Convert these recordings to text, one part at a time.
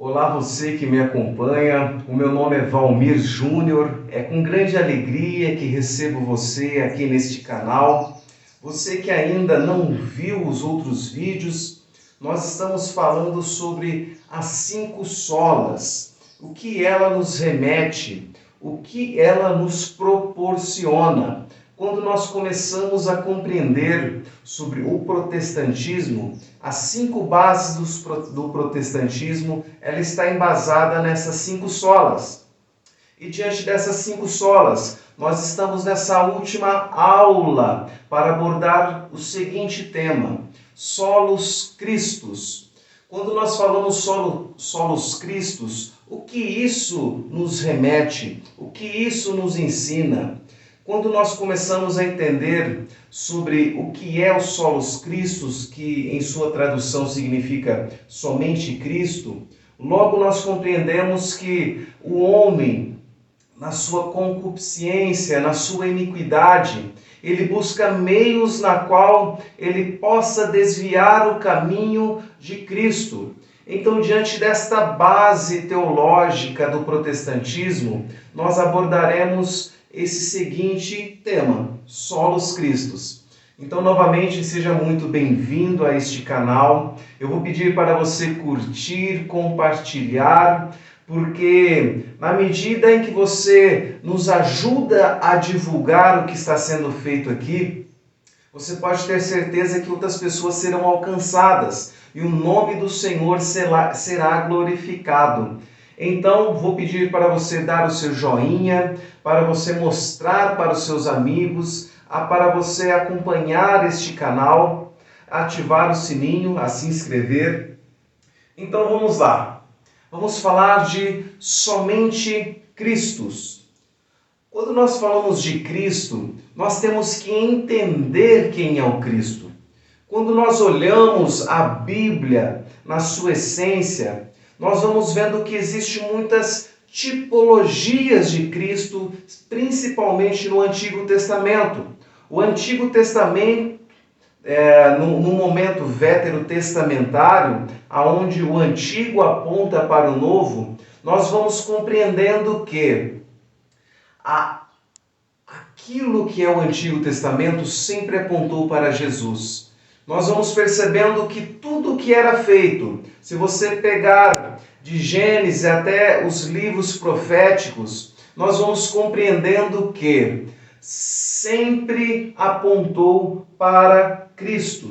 Olá, você que me acompanha. O meu nome é Valmir Júnior. É com grande alegria que recebo você aqui neste canal. Você que ainda não viu os outros vídeos, nós estamos falando sobre as 5 solas, o que ela nos remete, o que ela nos proporciona. Quando nós começamos a compreender sobre o protestantismo, as 5 bases do protestantismo, ela está embasada nessas 5 solas. E diante dessas 5 solas, nós estamos nessa última aula para abordar o seguinte tema: Solos Christus. Quando nós falamos solos Christus, o que isso nos remete? O que isso nos ensina? Quando nós começamos a entender sobre o que é o solos Christus, que em sua tradução significa somente Cristo, logo nós compreendemos que o homem, na sua concupiscência, na sua iniquidade, ele busca meios na qual ele possa desviar o caminho de Cristo. Então, diante desta base teológica do protestantismo, nós abordaremos esse seguinte tema: Solos Christus. Então, novamente, seja muito bem-vindo a este canal. Eu vou pedir para você curtir, compartilhar, porque na medida em que você nos ajuda a divulgar o que está sendo feito aqui, você pode ter certeza que outras pessoas serão alcançadas e o nome do Senhor será glorificado. Então, vou pedir para você dar o seu joinha, para você mostrar para os seus amigos, para você acompanhar este canal, ativar o sininho, a se inscrever. Então, vamos lá. Vamos falar de somente Christus. Quando nós falamos de Cristo, nós temos que entender quem é o Cristo. Quando nós olhamos a Bíblia na sua essência, nós vamos vendo que existem muitas tipologias de Cristo, principalmente no Antigo Testamento. O Antigo Testamento, no momento veterotestamentário, onde o Antigo aponta para o Novo, nós vamos compreendendo que aquilo que é o Antigo Testamento sempre apontou para Jesus. Nós vamos percebendo que tudo que era feito, se você pegar de Gênesis até os livros proféticos, nós vamos compreendendo que sempre apontou para Cristo.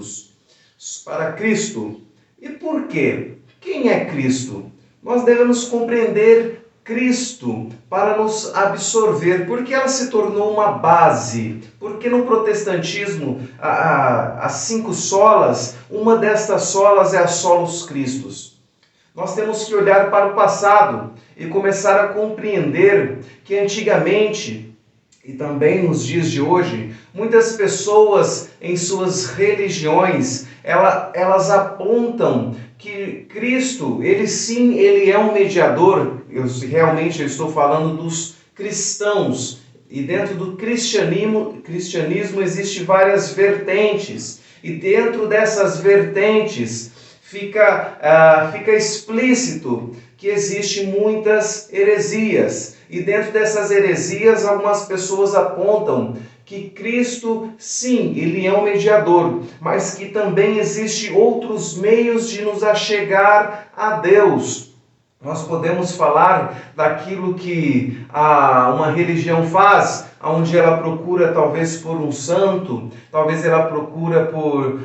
E por quê? Quem é Cristo? Nós devemos compreender Cristo para nos absorver, porque ela se tornou uma base, porque no protestantismo, as 5 solas, uma destas solas é a solos Christus. Nós temos que olhar para o passado e começar a compreender que antigamente, e também nos dias de hoje, muitas pessoas em suas religiões, elas apontam que Cristo, ele é um mediador. Eu estou falando dos cristãos. E dentro do cristianismo existem várias vertentes. E dentro dessas vertentes fica explícito que existem muitas heresias. E dentro dessas heresias, algumas pessoas apontam que Cristo, sim, ele é um mediador, mas que também existem outros meios de nos achegar a Deus. Nós podemos falar daquilo que uma religião faz, onde ela procura talvez por um santo, talvez ela procura por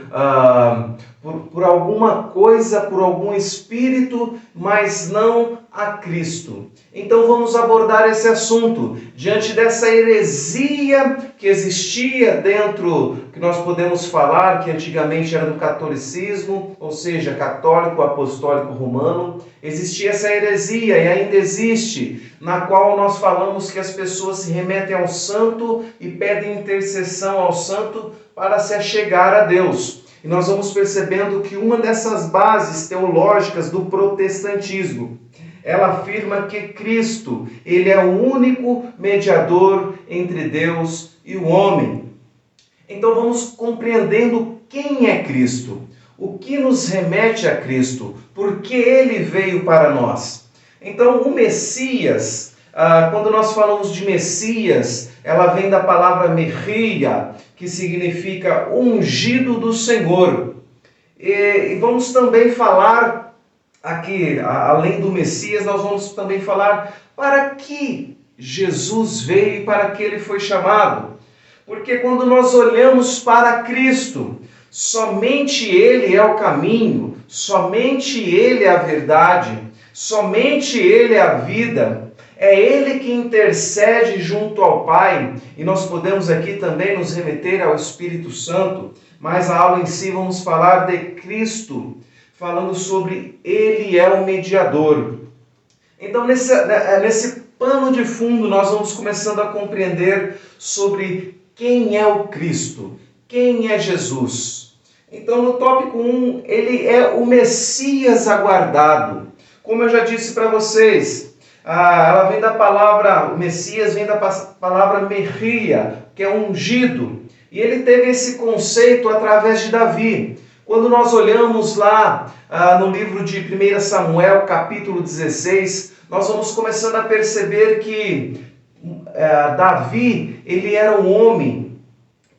alguma coisa, por algum espírito, mas não a Cristo. Então vamos abordar esse assunto. Diante dessa heresia que existia dentro, que nós podemos falar que antigamente era do catolicismo, ou seja, católico apostólico romano, existia essa heresia e ainda existe, na qual nós falamos que as pessoas se remetem ao santo e pedem intercessão ao santo para se achegar a Deus. E nós vamos percebendo que uma dessas bases teológicas do protestantismo, ela afirma que Cristo, ele é o único mediador entre Deus e o homem. Então vamos compreendendo quem é Cristo. O que nos remete a Cristo? Por que Ele veio para nós? Então, o Messias, quando nós falamos de Messias, ela vem da palavra Meria, que significa ungido do Senhor. E vamos também falar aqui, além do Messias, nós vamos também falar para que Jesus veio e para que Ele foi chamado. Porque quando nós olhamos para Cristo, somente Ele é o caminho, somente Ele é a verdade, somente Ele é a vida. É Ele que intercede junto ao Pai, e nós podemos aqui também nos remeter ao Espírito Santo, mas a aula em si vamos falar de Cristo, falando sobre Ele é o mediador. Então, nesse pano de fundo, nós vamos começando a compreender sobre quem é o Cristo, quem é Jesus. Então, no tópico 1, ele é o Messias aguardado. Como eu já disse para vocês, ela vem da palavra, o Messias vem da palavra Meria, que é ungido. E ele teve esse conceito através de Davi. Quando nós olhamos lá no livro de 1 Samuel, capítulo 16, nós vamos começando a perceber que Davi, ele era um homem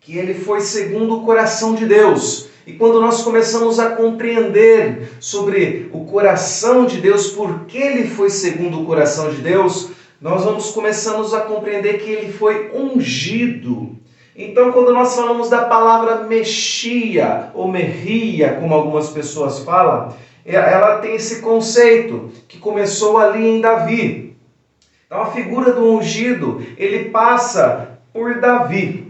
que ele foi segundo o coração de Deus. E quando nós começamos a compreender sobre o coração de Deus, por que ele foi segundo o coração de Deus, nós vamos começando a compreender que ele foi ungido. Então, quando nós falamos da palavra Mexia, ou Meria, como algumas pessoas falam, ela tem esse conceito que começou ali em Davi. Então, a figura do ungido, ele passa por Davi.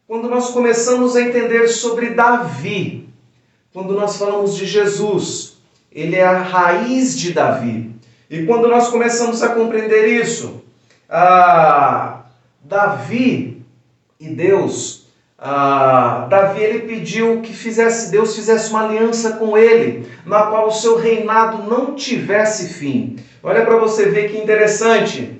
Quando nós começamos a entender sobre Davi, quando nós falamos de Jesus, ele é a raiz de Davi. E quando nós começamos a compreender isso, Davi e Deus, Davi ele pediu que Deus fizesse uma aliança com ele, na qual o seu reinado não tivesse fim. Olha para você ver que interessante.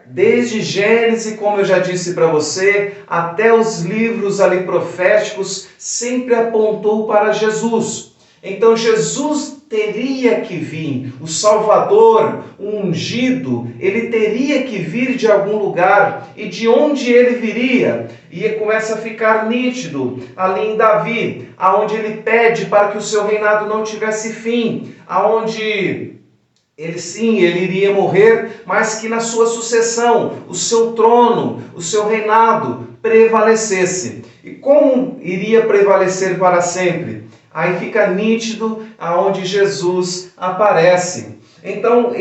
Desde Gênesis, como eu já disse para você, até os livros ali proféticos, sempre apontou para Jesus. Então Jesus teria que vir, o Salvador, o ungido, ele teria que vir de algum lugar. E de onde ele viria? E começa a ficar nítido ali em Davi, aonde ele pede para que o seu reinado não tivesse fim, aonde ele iria morrer, mas que na sua sucessão, o seu trono, o seu reinado prevalecesse. E como iria prevalecer para sempre? Aí fica nítido aonde Jesus aparece. Então,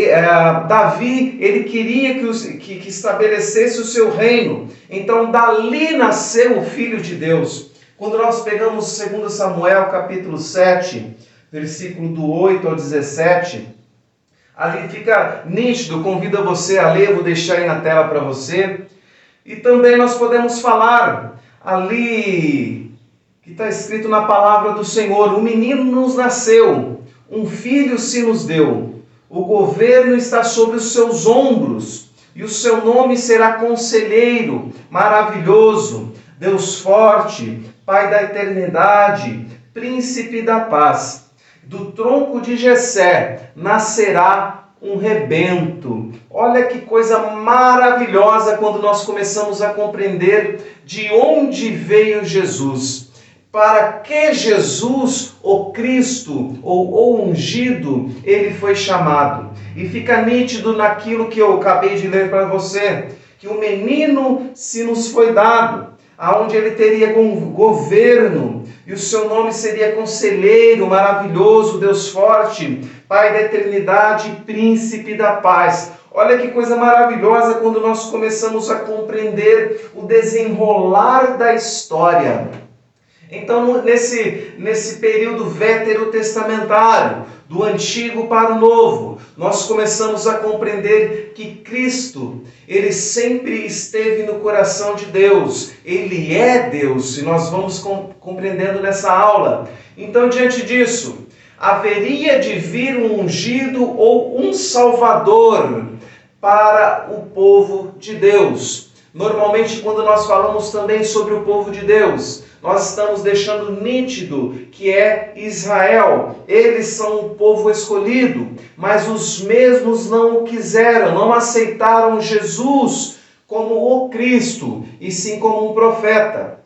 Davi, ele queria que estabelecesse o seu reino. Então, dali nasceu o Filho de Deus. Quando nós pegamos 2 Samuel, capítulo 7, versículo do 8 ao 17... ali fica nítido, convido você a ler, vou deixar aí na tela para você. E também nós podemos falar ali, que está escrito na palavra do Senhor: um menino nos nasceu, um filho se nos deu, o governo está sobre os seus ombros, e o seu nome será Conselheiro, Maravilhoso, Deus Forte, Pai da Eternidade, Príncipe da Paz. Do tronco de Jessé nascerá um rebento. Olha que coisa maravilhosa quando nós começamos a compreender de onde veio Jesus. Para que Jesus, o Cristo, ou o ungido, ele foi chamado. E fica nítido naquilo que eu acabei de ler para você, que o menino se nos foi dado, aonde ele teria governo, e o seu nome seria Conselheiro, Maravilhoso, Deus Forte, Pai da Eternidade, Príncipe da Paz. Olha que coisa maravilhosa quando nós começamos a compreender o desenrolar da história. Então, nesse período veterotestamentário, do Antigo para o Novo, nós começamos a compreender que Cristo, ele sempre esteve no coração de Deus. Ele é Deus, e nós vamos compreendendo nessa aula. Então, diante disso, haveria de vir um ungido ou um salvador para o povo de Deus. Normalmente, quando nós falamos também sobre o povo de Deus, nós estamos deixando nítido que é Israel. Eles são um povo escolhido, mas os mesmos não o quiseram, não aceitaram Jesus como o Cristo, e sim como um profeta.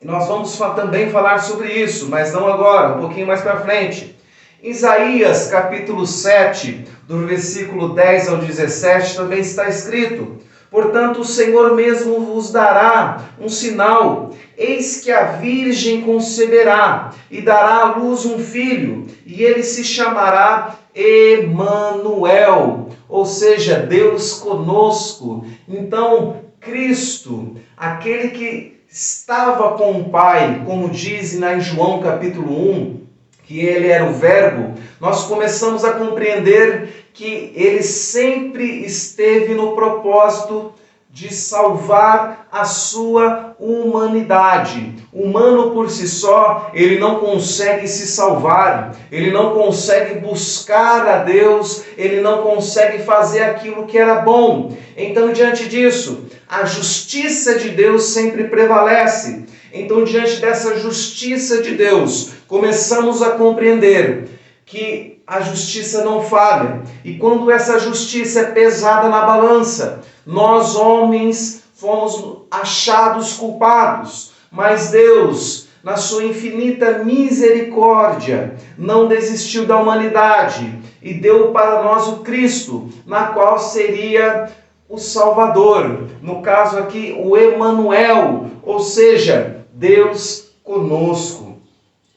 Nós vamos também falar sobre isso, mas não agora, um pouquinho mais para frente. Isaías capítulo 7, do versículo 10 ao 17, também está escrito: portanto, o Senhor mesmo vos dará um sinal. Eis que a virgem conceberá e dará à luz um filho, e ele se chamará Emanuel, ou seja, Deus conosco. Então, Cristo, aquele que estava com o Pai, como diz em João capítulo 1, que ele era o Verbo, nós começamos a compreender que ele sempre esteve no propósito de salvar a sua humanidade. Humano por si só, ele não consegue se salvar, ele não consegue buscar a Deus, ele não consegue fazer aquilo que era bom. Então, diante disso, a justiça de Deus sempre prevalece. Então, diante dessa justiça de Deus, começamos a compreender que a justiça não falha. E quando essa justiça é pesada na balança, nós homens fomos achados culpados, mas Deus, na sua infinita misericórdia, não desistiu da humanidade e deu para nós o Cristo, na qual seria o Salvador, no caso aqui o Emanuel, ou seja, Deus conosco.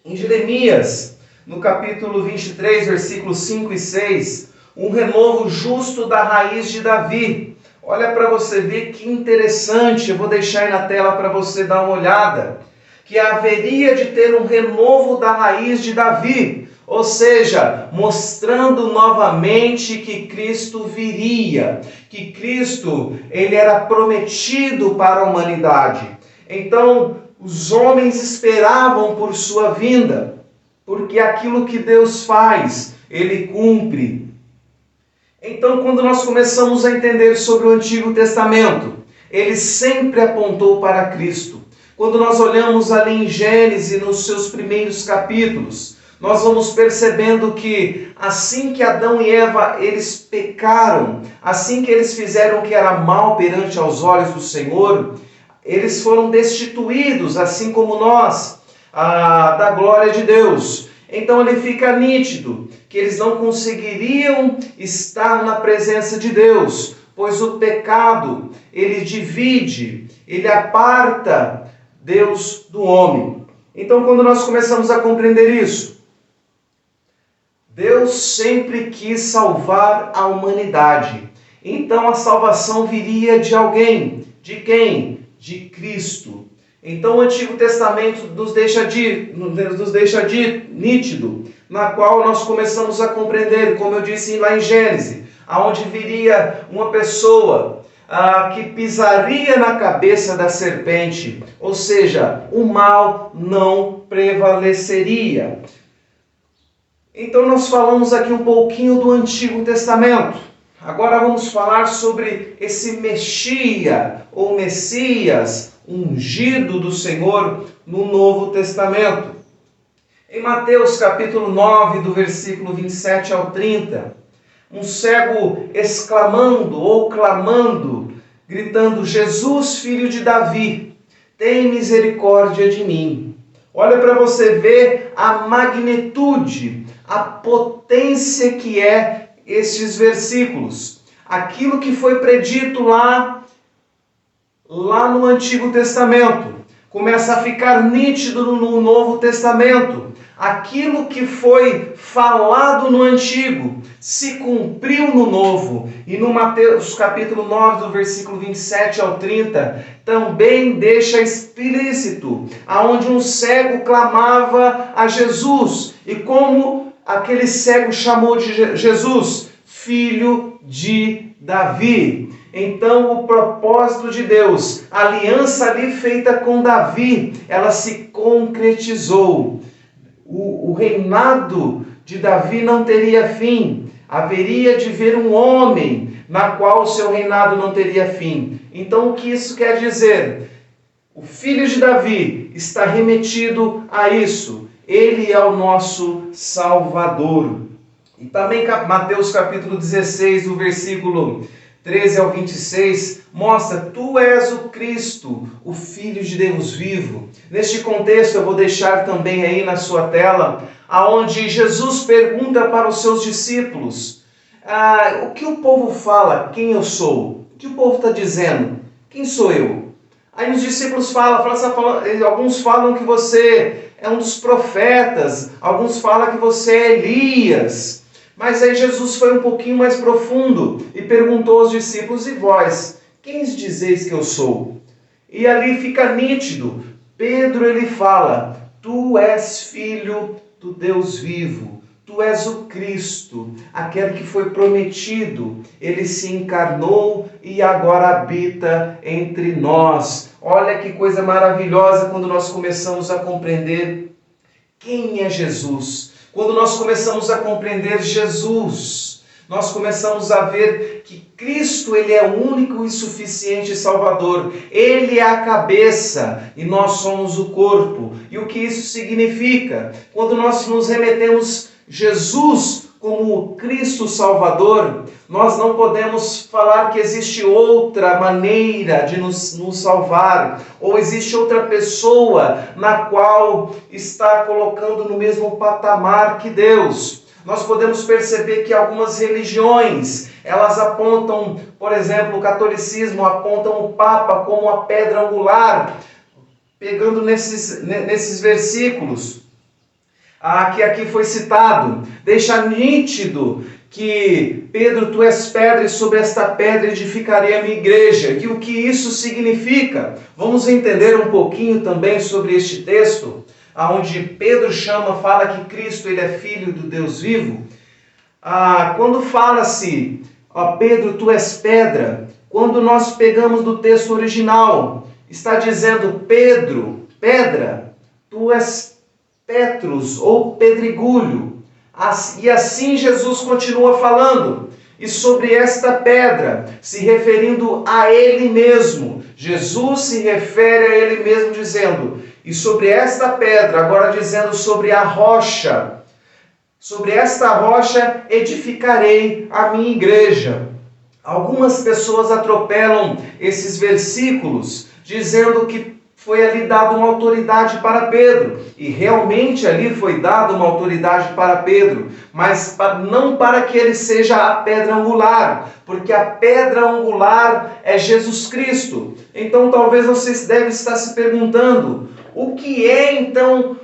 Em Jeremias, no capítulo 23, versículos 5 e 6, um renovo justo da raiz de Davi. Olha para você ver que interessante, eu vou deixar aí na tela para você dar uma olhada, que haveria de ter um renovo da raiz de Davi, ou seja, mostrando novamente que Cristo viria, que Cristo ele era prometido para a humanidade. Então, os homens esperavam por sua vinda, porque aquilo que Deus faz, ele cumpre. Então, quando nós começamos a entender sobre o Antigo Testamento, ele sempre apontou para Cristo. Quando nós olhamos ali em Gênesis, nos seus primeiros capítulos, nós vamos percebendo que assim que Adão e Eva, eles pecaram, assim que eles fizeram o que era mal perante aos olhos do Senhor, eles foram destituídos, assim como nós, da glória de Deus. Então ele fica nítido que eles não conseguiriam estar na presença de Deus, pois o pecado, ele divide, ele aparta Deus do homem. Então, quando nós começamos a compreender isso, Deus sempre quis salvar a humanidade. Então a salvação viria de alguém. De quem? De Cristo. Então o Antigo Testamento nos deixa nítido, na qual nós começamos a compreender, como eu disse lá em Gênesis, aonde viria uma pessoa que pisaria na cabeça da serpente, ou seja, o mal não prevaleceria. Então nós falamos aqui um pouquinho do Antigo Testamento. Agora vamos falar sobre esse Messias, ou Messias, ungido do Senhor no Novo Testamento. Em Mateus capítulo 9, do versículo 27 ao 30, um cego exclamando ou clamando, gritando: Jesus, filho de Davi, tem misericórdia de mim. Olha para você ver a magnitude, a potência que é estes versículos. Aquilo que foi predito lá no Antigo Testamento começa a ficar nítido no Novo Testamento. Aquilo que foi falado no Antigo se cumpriu no Novo. E no Mateus capítulo 9, do versículo 27 ao 30, também deixa explícito, aonde um cego clamava a Jesus. E como aquele cego chamou de Jesus? Filho de Davi. Então o propósito de Deus, a aliança ali feita com Davi, ela se concretizou. O reinado de Davi não teria fim. Haveria de ver um homem na qual o seu reinado não teria fim. Então o que isso quer dizer? O Filho de Davi está remetido a isso. Ele é o nosso Salvador. E também Mateus capítulo 16, do versículo 13 ao 26, mostra: Tu és o Cristo, o Filho de Deus vivo. Neste contexto, eu vou deixar também aí na sua tela, aonde Jesus pergunta para os seus discípulos: o que o povo fala, quem eu sou? O que o povo está dizendo? Quem sou eu? Aí os discípulos alguns falam que você é um dos profetas, alguns falam que você é Elias. Mas aí Jesus foi um pouquinho mais profundo e perguntou aos discípulos: e vós, quem dizeis que eu sou? E ali fica nítido, Pedro ele fala: Tu és filho do Deus vivo, Tu és o Cristo, aquele que foi prometido, ele se encarnou e agora habita entre nós. Olha que coisa maravilhosa quando nós começamos a compreender quem é Jesus. Quando nós começamos a compreender Jesus, nós começamos a ver que Cristo ele é o único e suficiente Salvador. Ele é a cabeça e nós somos o corpo. E o que isso significa? Quando nós nos remetemos Jesus como Cristo Salvador, nós não podemos falar que existe outra maneira de nos salvar, ou existe outra pessoa na qual está colocando no mesmo patamar que Deus. Nós podemos perceber que algumas religiões, elas apontam, por exemplo, o catolicismo apontam o Papa como a pedra angular, pegando nesses versículos que aqui foi citado, deixa nítido que Pedro, tu és pedra e sobre esta pedra edificarei a minha igreja. Que o que isso significa? Vamos entender um pouquinho também sobre este texto, onde Pedro fala que Cristo ele é filho do Deus vivo. Quando fala-se, Pedro, tu és pedra, quando nós pegamos do texto original, está dizendo Pedro, pedra, tu és Petrus ou pedregulho. E assim Jesus continua falando. E sobre esta pedra, se referindo a Ele mesmo. Jesus se refere a Ele mesmo dizendo: e sobre esta pedra, agora dizendo sobre a rocha, sobre esta rocha edificarei a minha igreja. Algumas pessoas atropelam esses versículos, dizendo que foi ali dada uma autoridade para Pedro. E realmente ali foi dada uma autoridade para Pedro, mas não para que ele seja a pedra angular, porque a pedra angular é Jesus Cristo. Então talvez você deve estar se perguntando, o que é então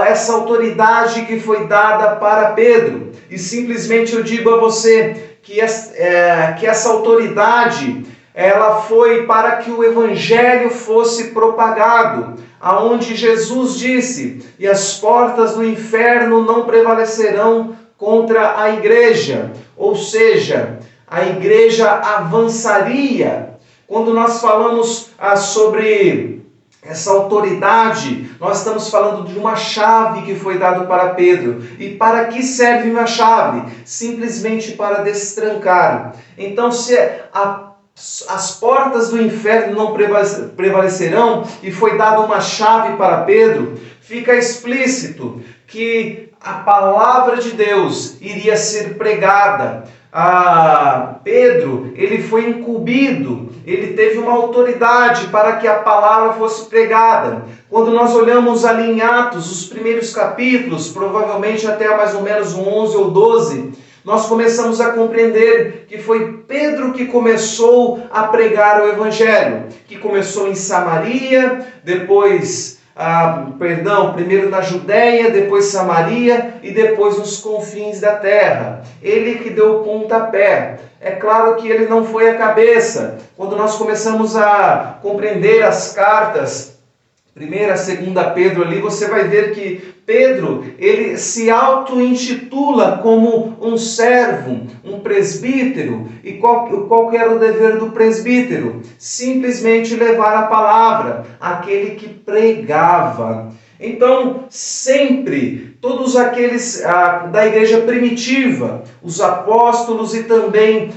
essa autoridade que foi dada para Pedro? E simplesmente eu digo a você que essa autoridade ela foi para que o evangelho fosse propagado, aonde Jesus disse: e as portas do inferno não prevalecerão contra a igreja. Ou seja, a igreja avançaria. Quando nós falamos sobre essa autoridade, nós estamos falando de uma chave que foi dada para Pedro. E para que serve uma chave? Simplesmente para destrancar. Então, se as portas do inferno não prevalecerão e foi dada uma chave para Pedro, fica explícito que a palavra de Deus iria ser pregada. Pedro, ele foi incumbido, ele teve uma autoridade para que a palavra fosse pregada. Quando nós olhamos ali em Atos, os primeiros capítulos, provavelmente até mais ou menos o 11 ou 12, nós começamos a compreender que foi Pedro que começou a pregar o Evangelho, que começou em Samaria, depois, primeiro na Judéia, depois Samaria e depois nos confins da terra. Ele que deu o pontapé. É claro que ele não foi a cabeça. Quando nós começamos a compreender as cartas, 1ª, 2ª Pedro ali, você vai ver que Pedro, ele se auto-intitula como um servo, um presbítero. E qual que era o dever do presbítero? Simplesmente levar a palavra, aquele que pregava. Então, sempre, todos aqueles da igreja primitiva, os apóstolos e também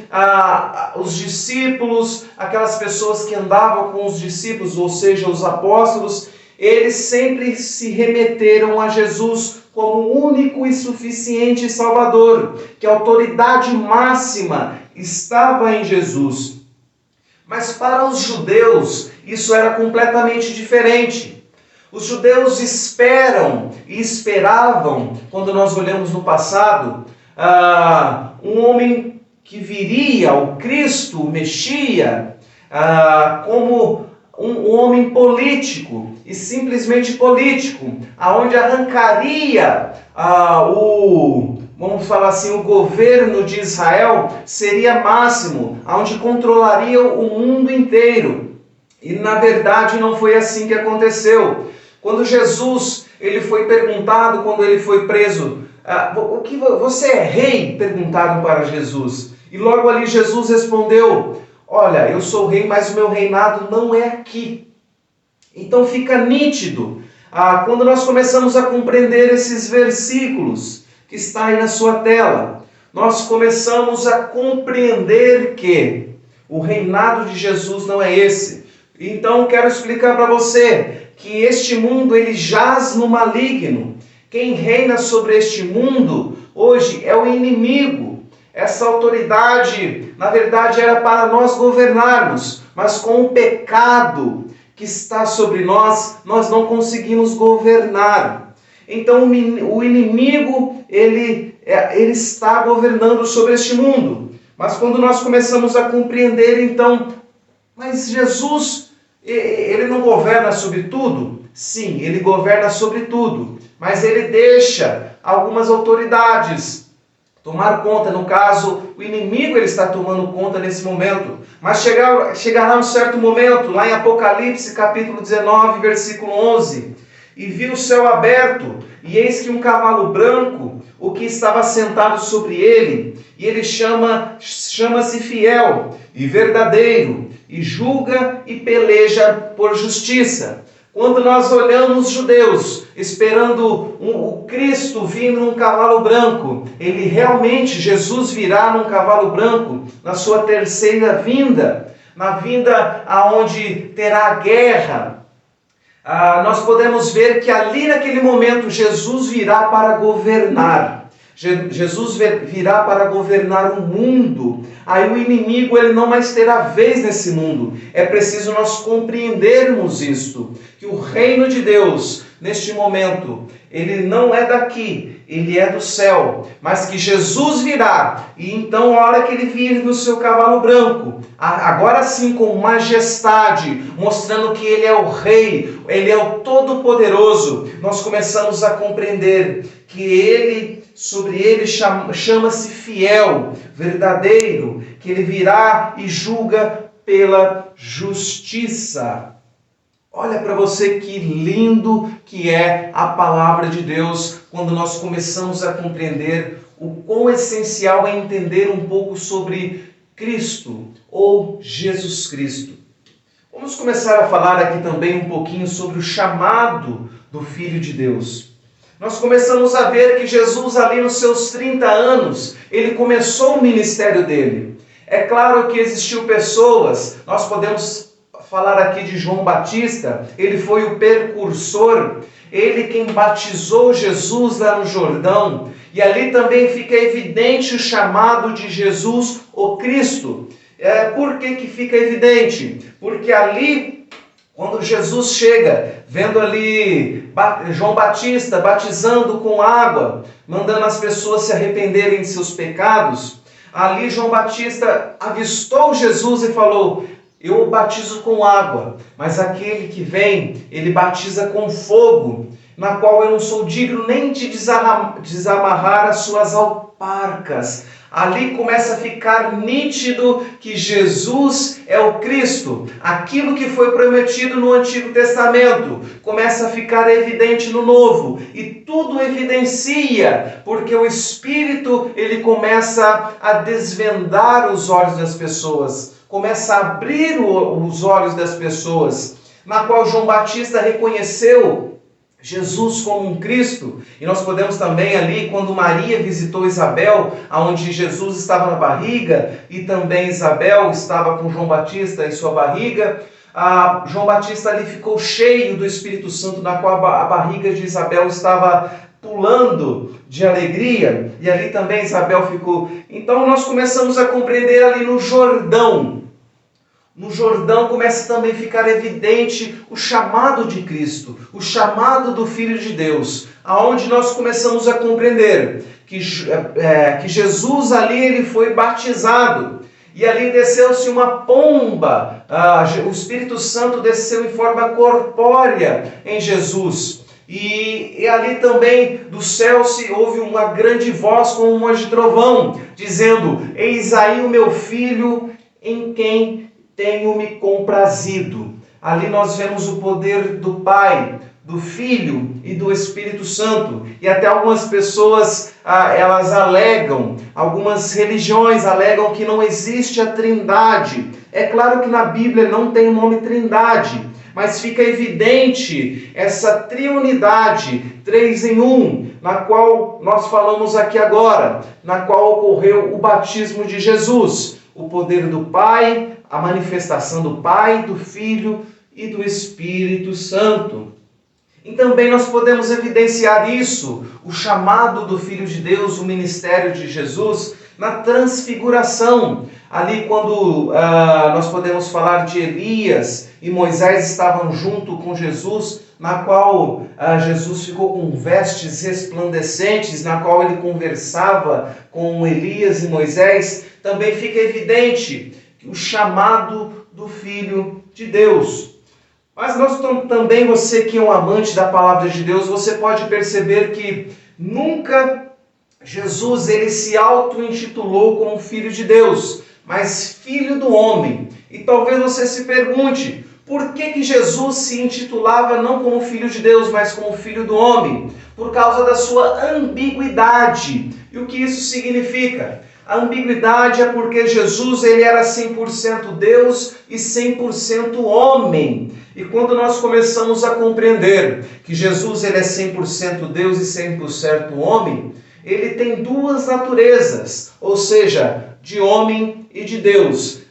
os discípulos, aquelas pessoas que andavam com os discípulos, ou seja, os apóstolos, eles sempre se remeteram a Jesus como único e suficiente Salvador, que a autoridade máxima estava em Jesus. Mas para os judeus, isso era completamente diferente. Os judeus esperam e esperavam, quando nós olhamos no passado, um homem que viria, o Cristo, o Messias, como um homem político, e simplesmente político, aonde arrancaria vamos falar assim, o governo de Israel seria máximo, onde controlaria o mundo inteiro. E na verdade não foi assim que aconteceu. Quando Jesus ele foi perguntado, quando ele foi preso, você é rei? Perguntaram para Jesus. E logo ali Jesus respondeu, olha, eu sou rei, mas o meu reinado não é aqui. Então fica nítido, quando nós começamos a compreender esses versículos que está aí na sua tela, nós começamos a compreender que o reinado de Jesus não é esse. Então quero explicar para você que este mundo ele jaz no maligno. Quem reina sobre este mundo hoje é o inimigo. Essa autoridade, na verdade, era para nós governarmos, mas com o pecado que está sobre nós, nós não conseguimos governar. Então o inimigo, ele está governando sobre este mundo. Mas quando nós começamos a compreender, então, mas Jesus, ele não governa sobre tudo? Sim, ele governa sobre tudo, mas ele deixa algumas autoridades tomar conta. No caso, o inimigo ele está tomando conta nesse momento. Mas chegará um certo momento, lá em Apocalipse capítulo 19, versículo 11. E vi o céu aberto, e eis que um cavalo branco, o que estava sentado sobre ele, e ele chama-se Fiel e Verdadeiro, e julga e peleja por justiça. Quando nós olhamos os judeus esperando o Cristo vindo num cavalo branco, ele realmente, Jesus virá num cavalo branco na sua terceira vinda, na vinda aonde terá guerra. Nós podemos ver que ali naquele momento Jesus virá para governar. Jesus virá para governar o mundo. Aí o inimigo ele não mais terá vez nesse mundo. É preciso nós compreendermos isto, que o reino de Deus, neste momento, ele não é daqui, ele é do céu, mas que Jesus virá, e então a hora que ele vir no seu cavalo branco, agora sim com majestade, mostrando que ele é o rei, ele é o todo-poderoso, nós começamos a compreender que ele, sobre ele chama-se Fiel, Verdadeiro, que ele virá e julga pela justiça. Olha para você que lindo que é a palavra de Deus quando nós começamos a compreender o quão essencial é entender um pouco sobre Cristo ou Jesus Cristo. Vamos começar a falar aqui também um pouquinho sobre o chamado do Filho de Deus. Nós começamos a ver que Jesus ali nos seus 30 anos, ele começou o ministério dele. É claro que existiu pessoas, nós podemos falar aqui de João Batista, ele foi o precursor, ele quem batizou Jesus lá no Jordão, e ali também fica evidente o chamado de Jesus, o Cristo. Por que fica evidente? Porque ali, quando Jesus chega, vendo ali João Batista batizando com água, mandando as pessoas se arrependerem de seus pecados, ali João Batista avistou Jesus e falou: eu batizo com água, mas aquele que vem, ele batiza com fogo, na qual eu não sou digno nem de desamarrar as suas alparcas. Ali começa a ficar nítido que Jesus é o Cristo. Aquilo que foi prometido no Antigo Testamento começa a ficar evidente no Novo. E tudo evidencia, porque o Espírito ele começa a desvendar os olhos das pessoas. Começa a abrir os olhos das pessoas, na qual João Batista reconheceu Jesus como um Cristo. E nós podemos também ali, quando Maria visitou Isabel, onde Jesus estava na barriga, e também Isabel estava com João Batista em sua barriga, João Batista ali ficou cheio do Espírito Santo, na qual a barriga de Isabel estava pulando de alegria, e ali também Isabel ficou. Então nós começamos a compreender ali no Jordão. No Jordão começa também a ficar evidente o chamado de Cristo, o chamado do Filho de Deus, aonde nós começamos a compreender que Jesus ali ele foi batizado, e ali desceu-se uma pomba, o Espírito Santo desceu em forma corpórea em Jesus, e ali também do céu se ouve uma grande voz como uma de trovão, dizendo: eis aí o meu Filho em quem tenho me comprazido. Ali nós vemos o poder do Pai, do Filho e do Espírito Santo. E até algumas pessoas, elas alegam, algumas religiões alegam que não existe a Trindade. É claro que na Bíblia não tem o nome Trindade, mas fica evidente essa triunidade, 3 em 1, na qual nós falamos aqui agora, na qual ocorreu o batismo de Jesus. O poder do Pai, a manifestação do Pai, do Filho e do Espírito Santo. E também nós podemos evidenciar isso, o chamado do Filho de Deus, o ministério de Jesus, na transfiguração. Ali quando nós podemos falar de Elias e Moisés estavam junto com Jesus, na qual Jesus ficou com vestes resplandecentes, na qual ele conversava com Elias e Moisés, também fica evidente o chamado do Filho de Deus. Mas nós também, você que é um amante da palavra de Deus, você pode perceber que nunca Jesus ele se auto-intitulou como Filho de Deus, mas Filho do Homem. E talvez você se pergunte, por que Jesus se intitulava não como Filho de Deus, mas como Filho do Homem? Por causa da sua ambiguidade. E o que isso significa? A ambiguidade é porque Jesus ele era 100% Deus e 100% homem. E quando nós começamos a compreender que Jesus ele é 100% Deus e 100% homem, ele tem duas naturezas, ou seja, de homem e de Deus.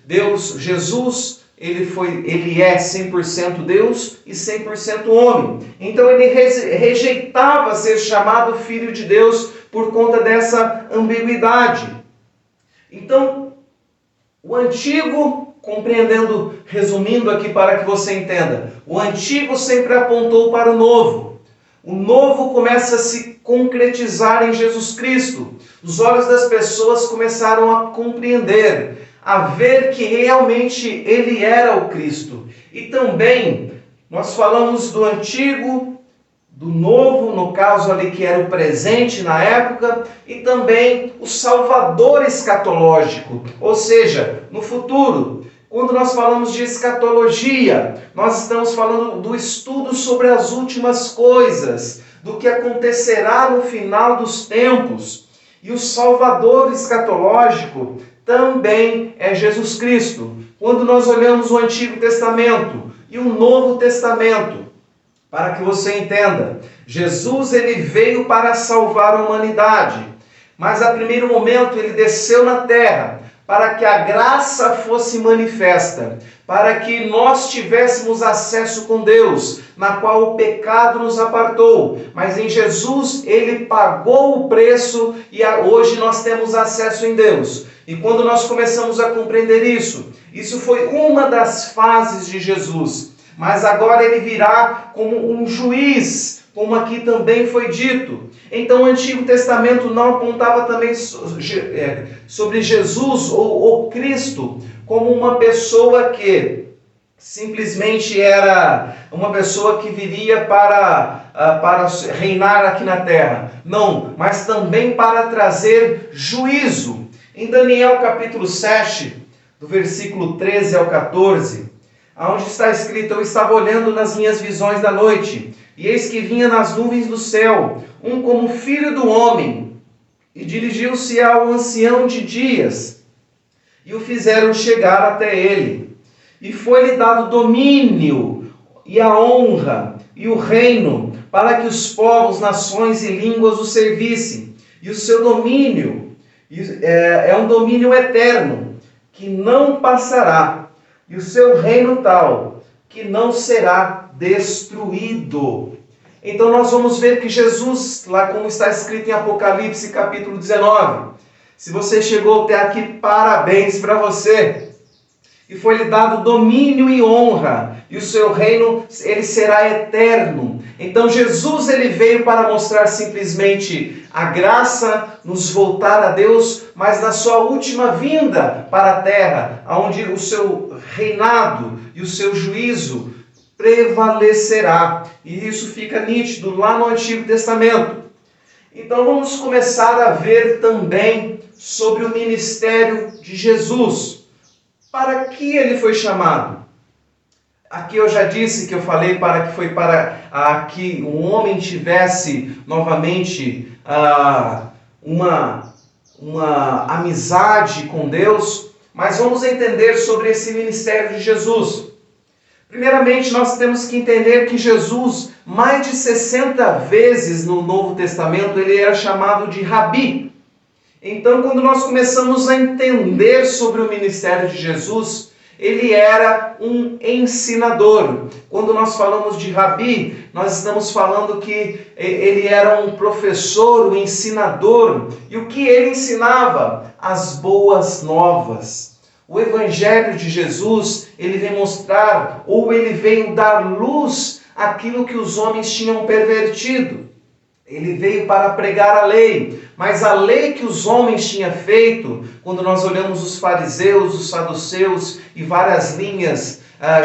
Jesus, ele é 100% Deus e 100% homem. Então ele rejeitava ser chamado Filho de Deus por conta dessa ambiguidade. Então, o antigo, compreendendo, resumindo aqui para que você entenda, o antigo sempre apontou para o novo. O novo começa a se concretizar em Jesus Cristo. Os olhos das pessoas começaram a compreender, a ver que realmente ele era o Cristo. E também, nós falamos do antigo, do novo, no caso ali que era o presente na época, e também o Salvador escatológico, ou seja, no futuro. Quando nós falamos de escatologia, nós estamos falando do estudo sobre as últimas coisas, do que acontecerá no final dos tempos. E o Salvador escatológico também é Jesus Cristo. Quando nós olhamos o Antigo Testamento e o Novo Testamento, para que você entenda, Jesus ele veio para salvar a humanidade, mas a primeiro momento ele desceu na terra para que a graça fosse manifesta, para que nós tivéssemos acesso com Deus, na qual o pecado nos apartou. Mas em Jesus ele pagou o preço e hoje nós temos acesso em Deus. E quando nós começamos a compreender isso foi uma das fases de Jesus. Mas agora ele virá como um juiz, como aqui também foi dito. Então o Antigo Testamento não apontava também sobre Jesus ou Cristo como uma pessoa que simplesmente era uma pessoa que viria para reinar aqui na terra. Não, mas também para trazer juízo. Em Daniel capítulo 7, do versículo 13 ao 14, onde está escrito: eu estava olhando nas minhas visões da noite, e eis que vinha nas nuvens do céu, um como filho do homem, e dirigiu-se ao ancião de dias, e o fizeram chegar até ele. E foi-lhe dado domínio, e a honra, e o reino, para que os povos, nações e línguas o servissem. E o seu domínio é um domínio eterno, que não passará, e o seu reino tal, que não será destruído. Então nós vamos ver que Jesus, lá como está escrito em Apocalipse capítulo 19, se você chegou até aqui, parabéns para você. E foi-lhe dado domínio e honra, e o seu reino ele será eterno. Então Jesus ele veio para mostrar simplesmente a graça, nos voltar a Deus, mas na sua última vinda para a terra, onde o seu reinado e o seu juízo prevalecerá. E isso fica nítido lá no Antigo Testamento. Então vamos começar a ver também sobre o ministério de Jesus. Para que ele foi chamado? Aqui eu já disse que eu falei para que o homem tivesse novamente uma amizade com Deus, mas vamos entender sobre esse ministério de Jesus. Primeiramente, nós temos que entender que Jesus, mais de 60 vezes no Novo Testamento, ele era chamado de Rabi. Então, quando nós começamos a entender sobre o ministério de Jesus, ele era um ensinador. Quando nós falamos de Rabi, nós estamos falando que ele era um professor, um ensinador. E o que ele ensinava? As boas novas. O Evangelho de Jesus, ele vem mostrar, ou ele veio dar luz àquilo que os homens tinham pervertido. Ele veio para pregar a lei, mas a lei que os homens tinham feito, quando nós olhamos os fariseus, os saduceus e várias linhas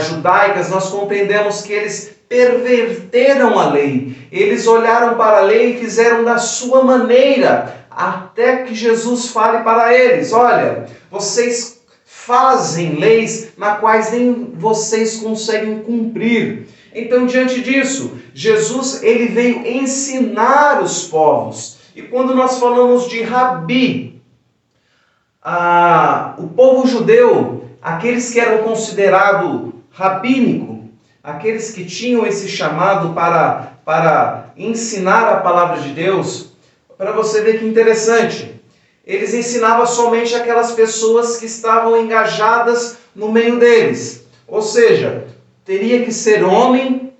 judaicas, nós compreendemos que eles perverteram a lei. Eles olharam para a lei e fizeram da sua maneira, até que Jesus fale para eles: olha, vocês fazem leis na quais nem vocês conseguem cumprir. Então, diante disso, Jesus ele veio ensinar os povos. E quando nós falamos de Rabi, o povo judeu, aqueles que eram considerados rabínico, aqueles que tinham esse chamado para ensinar a palavra de Deus, para você ver que interessante, eles ensinavam somente aquelas pessoas que estavam engajadas no meio deles. Ou seja, teria que ser homem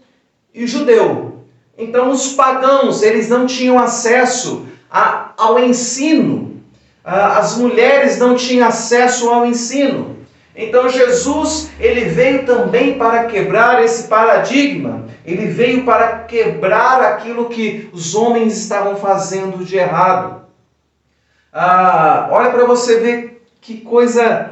e judeu. Então os pagãos, eles não tinham acesso ao ensino. As mulheres não tinham acesso ao ensino. Então Jesus, ele veio também para quebrar esse paradigma. Ele veio para quebrar aquilo que os homens estavam fazendo de errado. Olha para você ver que coisa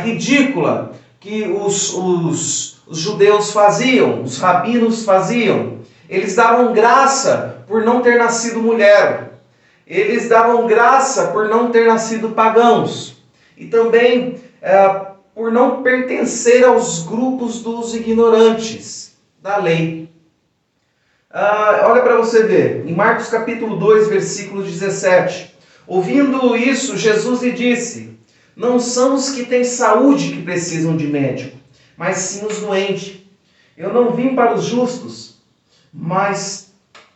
ridícula que os judeus faziam, os rabinos faziam. Eles davam graça por não ter nascido mulher. Eles davam graça por não ter nascido pagãos. E também por não pertencer aos grupos dos ignorantes da lei. Olha para você ver, em Marcos capítulo 2, versículo 17. Ouvindo isso, Jesus lhe disse: não são os que têm saúde que precisam de médico, mas sim os doentes. Eu não vim para os justos, mas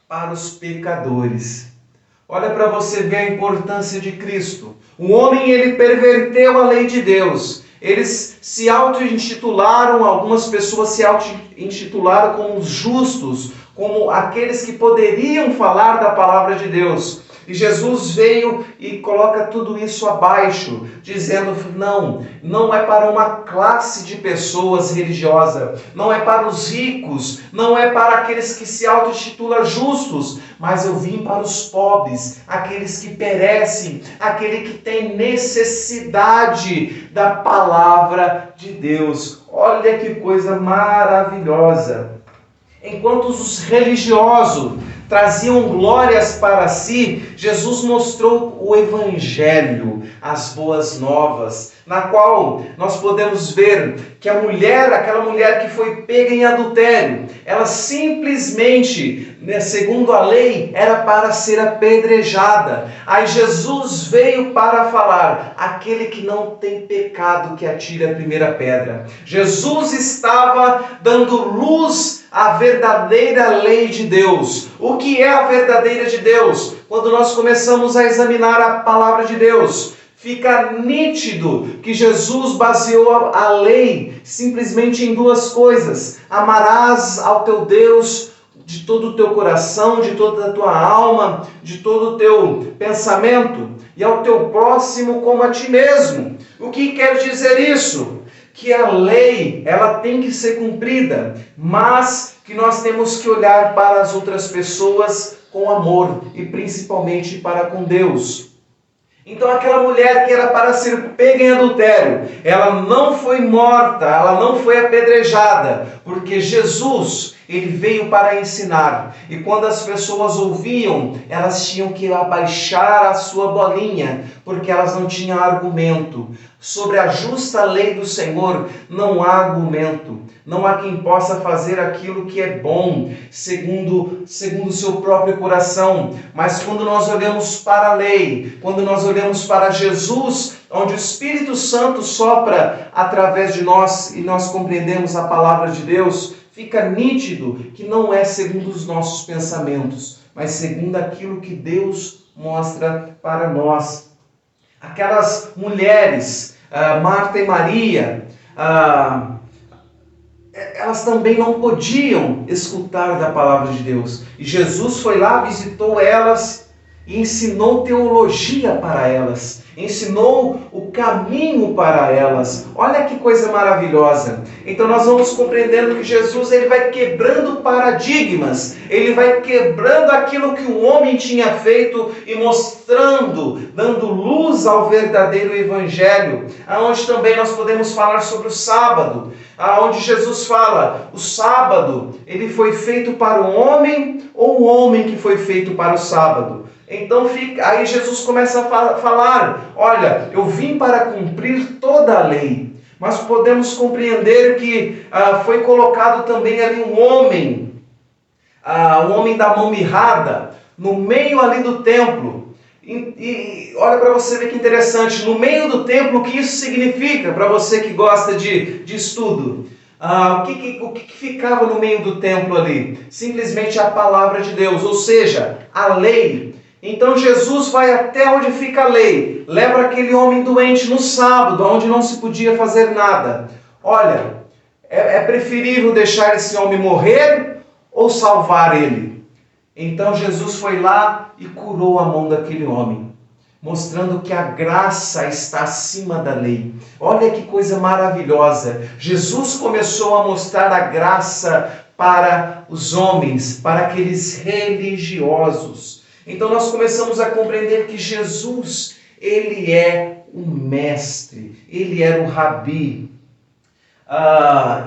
para os pecadores. Olha para você ver a importância de Cristo. O homem, ele perverteu a lei de Deus. Eles se auto-intitularam, algumas pessoas se auto-intitularam como os justos, como aqueles que poderiam falar da palavra de Deus. E Jesus veio e coloca tudo isso abaixo, dizendo: não é para uma classe de pessoas religiosa, não é para os ricos, não é para aqueles que se auto-intitulam justos, mas eu vim para os pobres, aqueles que perecem, aquele que tem necessidade da palavra de Deus. Olha que coisa maravilhosa! Enquanto os religiosos traziam glórias para si, Jesus mostrou o Evangelho, as boas novas, na qual nós podemos ver que aquela mulher que foi pega em adultério, ela simplesmente né, segundo a lei, era para ser apedrejada. Aí Jesus veio para falar: aquele que não tem pecado que atire a primeira pedra. Jesus estava dando luz à verdadeira lei de Deus. O que é a verdadeira de Deus? Quando nós começamos a examinar a palavra de Deus, fica nítido que Jesus baseou a lei simplesmente em duas coisas: amarás ao teu Deus de todo o teu coração, de toda a tua alma, de todo o teu pensamento, e ao teu próximo como a ti mesmo. O que quer dizer isso? Que a lei, ela tem que ser cumprida, mas que nós temos que olhar para as outras pessoas com amor, e principalmente para com Deus. Então aquela mulher que era para ser pega em adultério, ela não foi morta, ela não foi apedrejada, porque Jesus, ele veio para ensinar. E quando as pessoas ouviam, elas tinham que abaixar a sua bolinha, porque elas não tinham argumento. Sobre a justa lei do Senhor não há argumento. Não há quem possa fazer aquilo que é bom, segundo o seu próprio coração. Mas quando nós olhamos para a lei, quando nós olhamos para Jesus, onde o Espírito Santo sopra através de nós e nós compreendemos a palavra de Deus, fica nítido que não é segundo os nossos pensamentos, mas segundo aquilo que Deus mostra para nós. Aquelas mulheres, Marta e Maria, elas também não podiam escutar da palavra de Deus. E Jesus foi lá, visitou elas e ensinou teologia para elas. Ensinou o caminho para elas. Olha que coisa maravilhosa. Então nós vamos compreendendo que Jesus, ele vai quebrando paradigmas. Ele vai quebrando aquilo que o homem tinha feito e mostrando, dando luz ao verdadeiro evangelho. Aonde também nós podemos falar sobre o sábado. Aonde Jesus fala: o sábado, ele foi feito para o homem, ou o homem que foi feito para o sábado? Então aí Jesus começa a falar: olha, eu vim para cumprir toda a lei. Mas podemos compreender que foi colocado também ali um homem da mão mirrada, no meio ali do templo. E olha para você ver que interessante, no meio do templo, o que isso significa para você que gosta de estudo? O que ficava no meio do templo ali? Simplesmente a palavra de Deus, ou seja, a lei. Então Jesus vai até onde fica a lei, leva aquele homem doente no sábado, onde não se podia fazer nada. Olha, é preferível deixar esse homem morrer ou salvar ele? Então Jesus foi lá e curou a mão daquele homem, mostrando que a graça está acima da lei. Olha que coisa maravilhosa. Jesus começou a mostrar a graça para os homens, para aqueles religiosos. Então nós começamos a compreender que Jesus, ele é o mestre, ele era o rabi.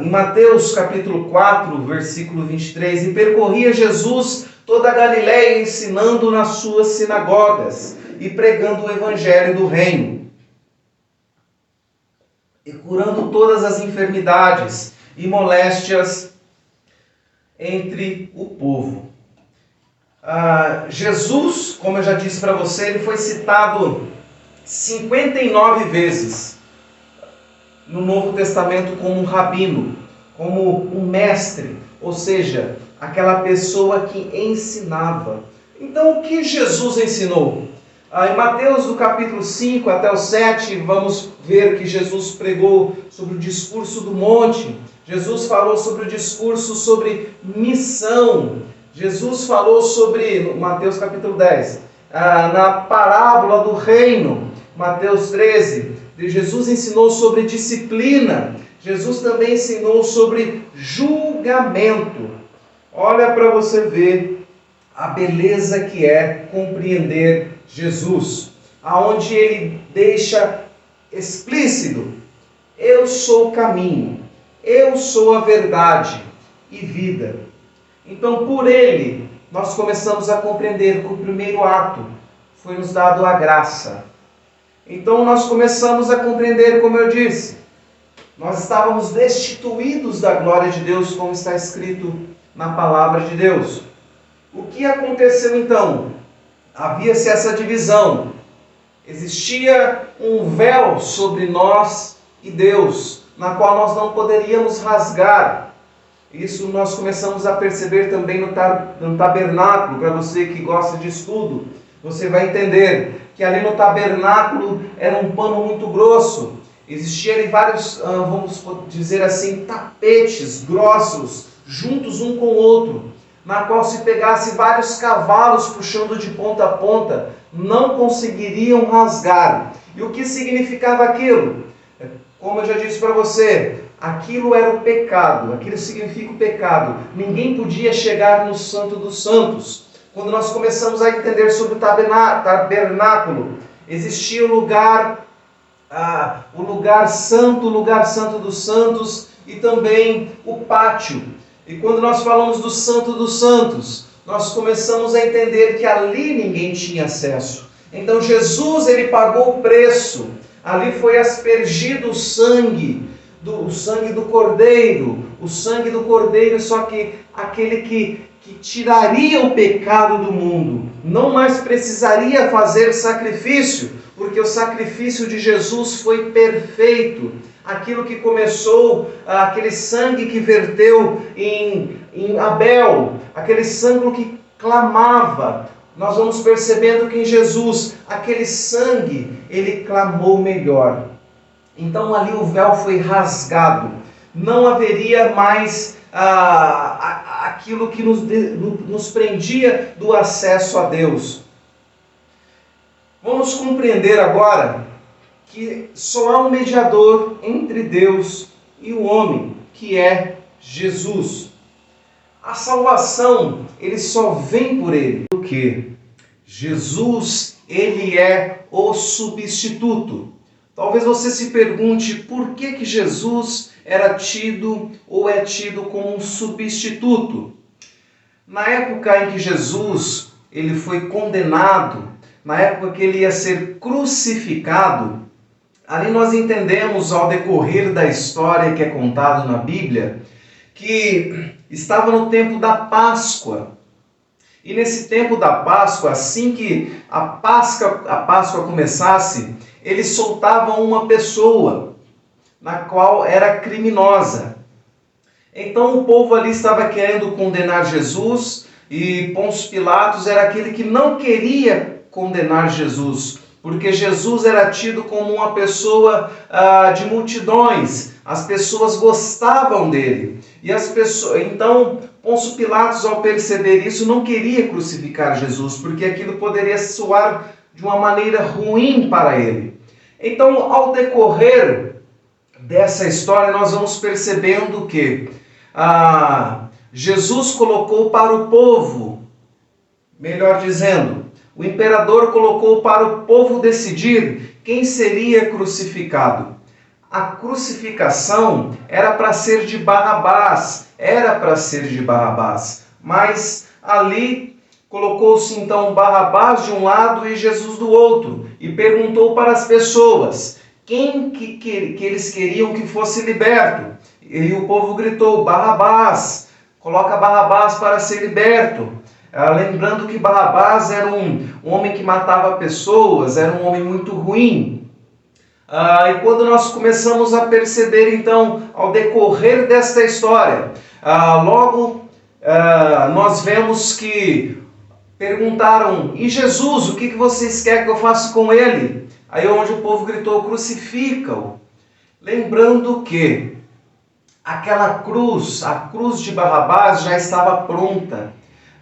Em Mateus capítulo 4, versículo 23, e percorria Jesus toda a Galiléia, ensinando nas suas sinagogas e pregando o evangelho do reino, e curando todas as enfermidades e moléstias entre o povo. Jesus, como eu já disse para você, ele foi citado 59 vezes no Novo Testamento como um rabino, como um mestre, ou seja, aquela pessoa que ensinava. Então, o que Jesus ensinou? Em Mateus, do capítulo 5 até o 7, vamos ver que Jesus pregou sobre o discurso do monte. Jesus falou sobre o discurso sobre missão. Jesus falou sobre, Mateus capítulo 10, na parábola do reino, Mateus 13, Jesus ensinou sobre disciplina. Jesus também ensinou sobre julgamento. Olha para você ver a beleza que é compreender Jesus, aonde ele deixa explícito: eu sou o caminho, eu sou a verdade e vida. Então, por ele, nós começamos a compreender que o primeiro ato foi nos dado a graça. Então, nós começamos a compreender, como eu disse, nós estávamos destituídos da glória de Deus, como está escrito na palavra de Deus. O que aconteceu então? Havia-se essa divisão. Existia um véu sobre nós e Deus, na qual nós não poderíamos rasgar. Isso nós começamos a perceber também no tabernáculo. Para você que gosta de estudo, você vai entender que ali no tabernáculo era um pano muito grosso. Existiam ali vários, vamos dizer assim, tapetes grossos, juntos um com o outro, na qual se pegasse vários cavalos puxando de ponta a ponta, não conseguiriam rasgar. E o que significava aquilo? Como eu já disse para você, aquilo era o pecado, aquilo significa o pecado. Ninguém podia chegar no Santo dos Santos. Quando nós começamos a entender sobre o tabernáculo, existia o lugar santo dos santos e também o pátio. E quando nós falamos do Santo dos Santos, nós começamos a entender que ali ninguém tinha acesso. Então Jesus, ele pagou o preço. Ali foi aspergido o sangue do Cordeiro. O sangue do Cordeiro, só que aquele que tiraria o pecado do mundo. Não mais precisaria fazer sacrifício, porque o sacrifício de Jesus foi perfeito. Aquilo que começou, aquele sangue que verteu em Abel, aquele sangue que clamava, nós vamos percebendo que em Jesus, aquele sangue, ele clamou melhor. Então ali o véu foi rasgado. Não haveria mais aquilo que nos prendia do acesso a Deus. Vamos compreender agora que só há um mediador entre Deus e o homem, que é Jesus. A salvação, ele só vem por ele. Porque Jesus, ele é o substituto. Talvez você se pergunte por que Jesus era tido ou é tido como um substituto. Na época em que Jesus ele foi condenado, na época que ele ia ser crucificado, ali nós entendemos ao decorrer da história que é contado na Bíblia, que estava no tempo da Páscoa. E nesse tempo da Páscoa, assim que a Páscoa começasse, eles soltavam uma pessoa, na qual era criminosa. Então o povo ali estava querendo condenar Jesus, e Pôncio Pilatos era aquele que não queria condenar Jesus, porque Jesus era tido como uma pessoa de multidões, as pessoas gostavam dele. Então Pôncio Pilatos, ao perceber isso, não queria crucificar Jesus, porque aquilo poderia soar de uma maneira ruim para ele. Então, ao decorrer dessa história, nós vamos percebendo que Jesus colocou para o povo, melhor dizendo, o imperador colocou para o povo decidir quem seria crucificado. A crucificação era para ser de Barrabás, mas ali colocou-se então Barrabás de um lado e Jesus do outro, e perguntou para as pessoas quem que eles queriam que fosse liberto. E o povo gritou: Barrabás, coloca Barrabás para ser liberto. Lembrando que Barrabás era um homem que matava pessoas, era um homem muito ruim. E quando nós começamos a perceber, então, ao decorrer desta história, nós vemos que perguntaram: e Jesus, o que vocês querem que eu faça com ele? Aí onde o povo gritou: crucifica-o. Lembrando que aquela cruz, a cruz de Barrabás já estava pronta.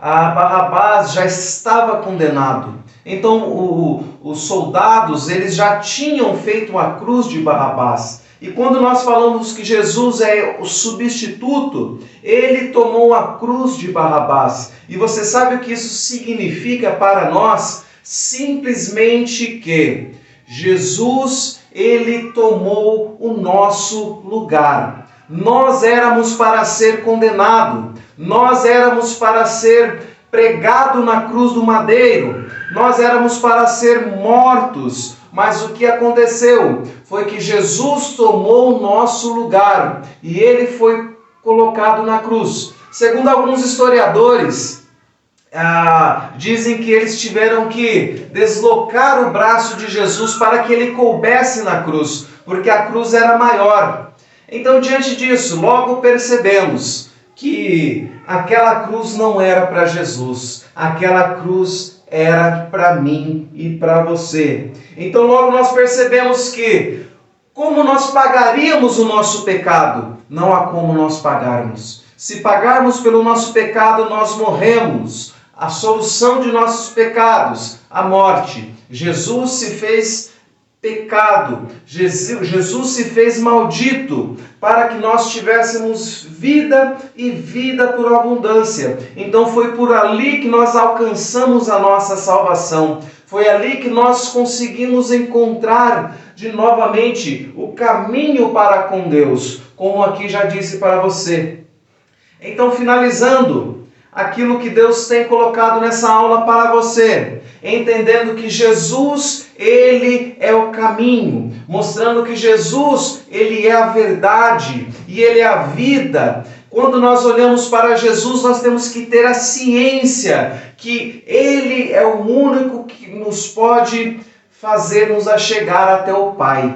Barrabás já estava condenado. Então os soldados, eles já tinham feito a cruz de Barrabás. E quando nós falamos que Jesus é o substituto, ele tomou a cruz de Barrabás. E você sabe o que isso significa para nós? Simplesmente que Jesus, ele tomou o nosso lugar. Nós éramos para ser condenado, nós éramos para ser pregado na cruz do madeiro, nós éramos para ser mortos, mas o que aconteceu foi que Jesus tomou o nosso lugar e ele foi colocado na cruz. Segundo alguns historiadores, dizem que eles tiveram que deslocar o braço de Jesus para que ele coubesse na cruz, porque a cruz era maior. Então, diante disso, logo percebemos que aquela cruz não era para Jesus, aquela cruz era para mim e para você. Então, logo nós percebemos que, como nós pagaríamos o nosso pecado? Não há como nós pagarmos. Se pagarmos pelo nosso pecado, nós morremos. A solução de nossos pecados, a morte. Jesus se fez pecado. Jesus se fez maldito para que nós tivéssemos vida e vida por abundância. Então foi por ali que nós alcançamos a nossa salvação. Foi ali que nós conseguimos encontrar novamente o caminho para com Deus, como aqui já disse para você. Então, finalizando aquilo que Deus tem colocado nessa aula para você, entendendo que Jesus, Ele é o caminho, mostrando que Jesus, Ele é a verdade e Ele é a vida. Quando nós olhamos para Jesus, nós temos que ter a ciência que Ele é o único que nos pode fazer-nos a chegar até o Pai.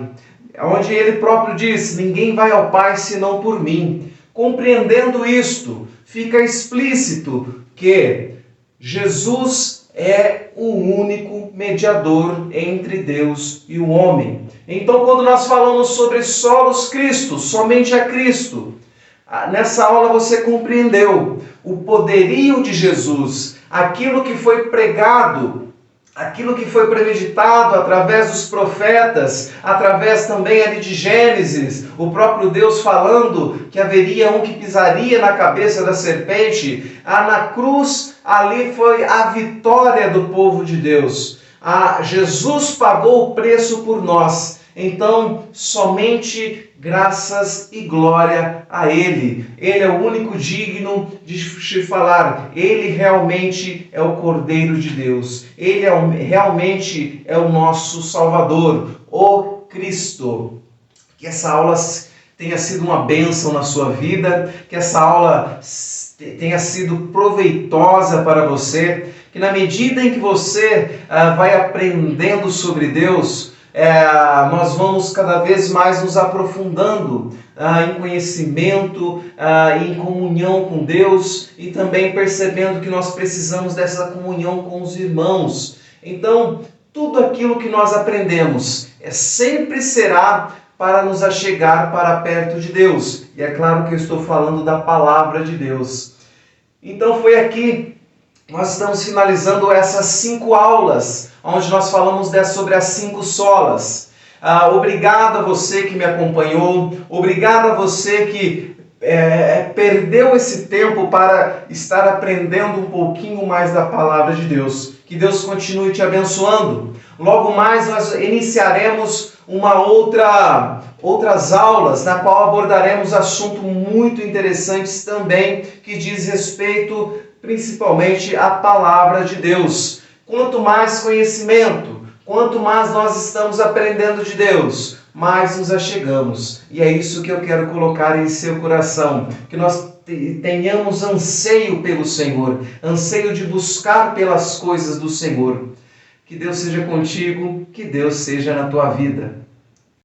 Onde Ele próprio diz, ninguém vai ao Pai senão por mim. Compreendendo isto, fica explícito que Jesus é o único mediador entre Deus e o homem. Então, quando nós falamos sobre solos Cristo, somente a Cristo, nessa aula você compreendeu o poderio de Jesus, aquilo que foi pregado, aquilo que foi premeditado através dos profetas, através também ali de Gênesis, o próprio Deus falando que haveria um que pisaria na cabeça da serpente. Na cruz, ali foi a vitória do povo de Deus. Jesus pagou o preço por nós. Então, somente graças e glória a Ele. Ele é o único digno de falar. Ele realmente é o Cordeiro de Deus. Ele realmente é o nosso Salvador, o Cristo. Que essa aula tenha sido uma bênção na sua vida, que essa aula tenha sido proveitosa para você, que na medida em que você vai aprendendo sobre Deus, nós vamos cada vez mais nos aprofundando em conhecimento, em comunhão com Deus e também percebendo que nós precisamos dessa comunhão com os irmãos. Então, tudo aquilo que nós aprendemos sempre será para nos achegar para perto de Deus. E é claro que eu estou falando da palavra de Deus. Então foi aqui, nós estamos finalizando essas 5 aulas, onde nós falamos sobre as 5 solas. Obrigado a você que me acompanhou, obrigado a você que perdeu esse tempo para estar aprendendo um pouquinho mais da palavra de Deus. Que Deus continue te abençoando. Logo mais nós iniciaremos outras aulas, na qual abordaremos assuntos muito interessantes também, que diz respeito principalmente à palavra de Deus. Quanto mais conhecimento, quanto mais nós estamos aprendendo de Deus, mais nos achegamos. E é isso que eu quero colocar em seu coração, que nós tenhamos anseio pelo Senhor, anseio de buscar pelas coisas do Senhor. Que Deus seja contigo, que Deus seja na tua vida.